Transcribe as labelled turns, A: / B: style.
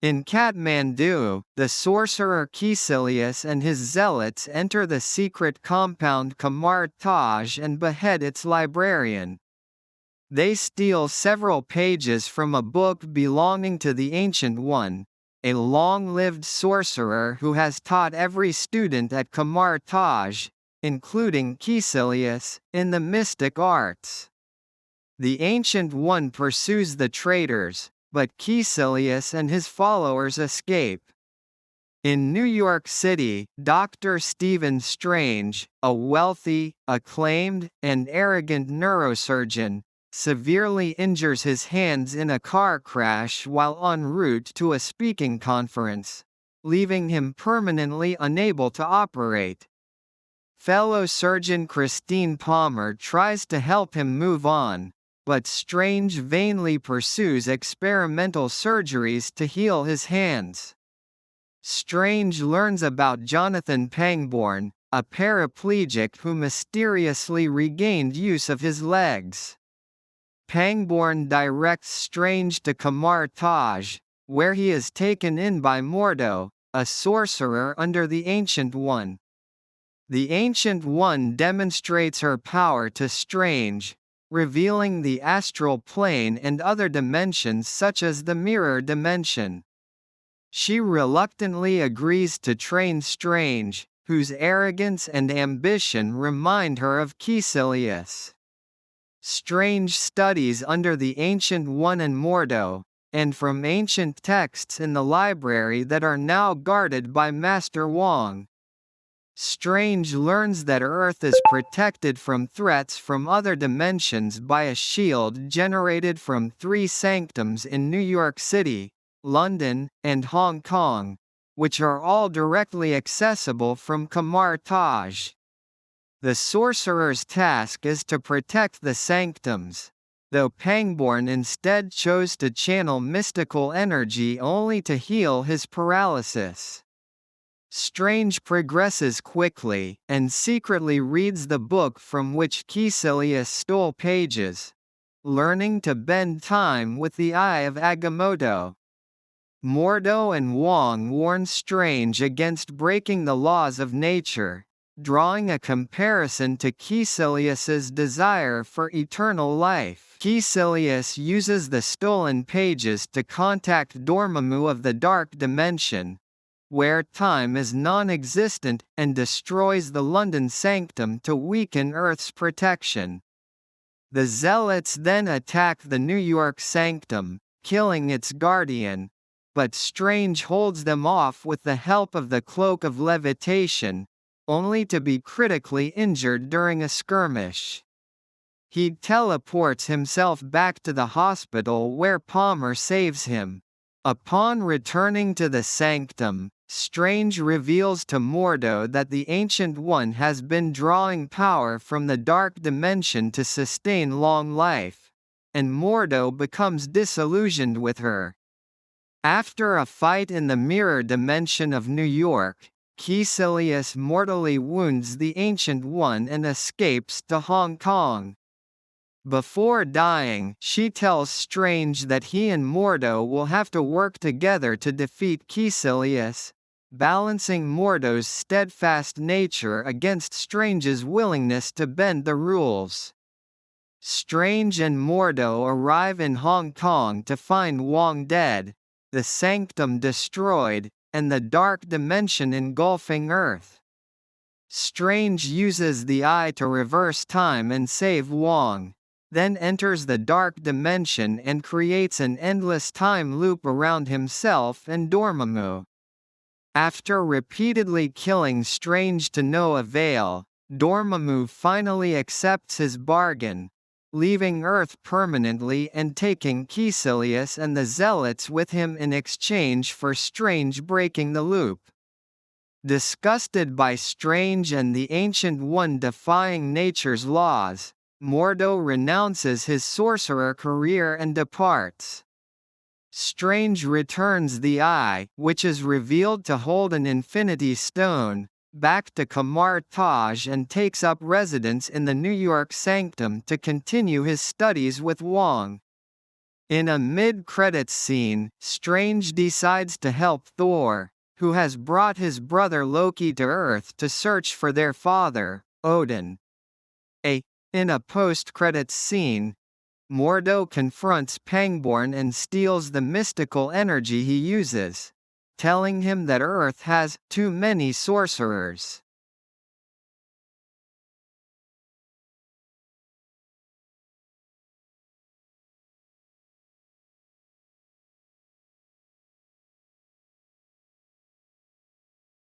A: In Kathmandu, the sorcerer Kaecilius and his zealots enter the secret compound Kamar-Taj and behead its librarian. They steal several pages from a book belonging to the Ancient One, a long-lived sorcerer who has taught every student at Kamar-Taj, including Kaecilius, in the mystic arts. The Ancient One pursues the traitors, but Kaecilius and his followers escape. In New York City, Dr. Stephen Strange, a wealthy, acclaimed, and arrogant neurosurgeon, severely injures his hands in a car crash while en route to a speaking conference, leaving him permanently unable to operate. Fellow surgeon Christine Palmer tries to help him move on, but Strange vainly pursues experimental surgeries to heal his hands. Strange learns about Jonathan Pangborn, a paraplegic who mysteriously regained use of his legs. Pangborn directs Strange to Kamar-Taj, where he is taken in by Mordo, a sorcerer under the Ancient One. The Ancient One demonstrates her power to Strange, revealing the astral plane and other dimensions such as the mirror dimension. She reluctantly agrees to train Strange, whose arrogance and ambition remind her of Kaecilius. Strange studies under the Ancient One and Mordo, and from ancient texts in the library that are now guarded by Master Wong. Strange learns that Earth is protected from threats from other dimensions by a shield generated from 3 sanctums in New York City, London, and Hong Kong, which are all directly accessible from Kamar-Taj. The sorcerer's task is to protect the sanctums, though Pangborn instead chose to channel mystical energy only to heal his paralysis. Strange progresses quickly, and secretly reads the book from which Kaecilius stole pages, learning to bend time with the eye of Agamotto. Mordo and Wong warn Strange against breaking the laws of nature, drawing a comparison to Kaecilius's desire for eternal life. Kaecilius uses the stolen pages to contact Dormammu of the Dark Dimension, where time is non-existent, and destroys the London Sanctum to weaken Earth's protection. The Zealots then attack the New York Sanctum, killing its guardian, but Strange holds them off with the help of the Cloak of Levitation, only to be critically injured during a skirmish. He teleports himself back to the hospital where Palmer saves him. Upon returning to the Sanctum, Strange reveals to Mordo that the Ancient One has been drawing power from the Dark Dimension to sustain long life, and Mordo becomes disillusioned with her. After a fight in the Mirror Dimension of New York, Kaecilius mortally wounds the Ancient One and escapes to Hong Kong. Before dying, she tells Strange that he and Mordo will have to work together to defeat Kaecilius, balancing Mordo's steadfast nature against Strange's willingness to bend the rules. Strange and Mordo arrive in Hong Kong to find Wong dead, the Sanctum destroyed, and the Dark Dimension engulfing Earth. Strange uses the Eye to reverse time and save Wong, then enters the Dark Dimension and creates an endless time loop around himself and Dormammu. After repeatedly killing Strange to no avail, Dormammu finally accepts his bargain, leaving Earth permanently and taking Kaecilius and the Zealots with him in exchange for Strange breaking the loop. Disgusted by Strange and the Ancient One defying nature's laws, Mordo renounces his sorcerer career and departs. Strange returns the Eye, which is revealed to hold an Infinity Stone, back to Kamar-Taj and takes up residence in the New York Sanctum to continue his studies with Wong. In a mid-credits scene, Strange decides to help Thor, who has brought his brother Loki to Earth to search for their father, Odin. In a post-credits scene, Mordo confronts Pangborn and steals the mystical energy he uses, telling him that Earth has too many sorcerers.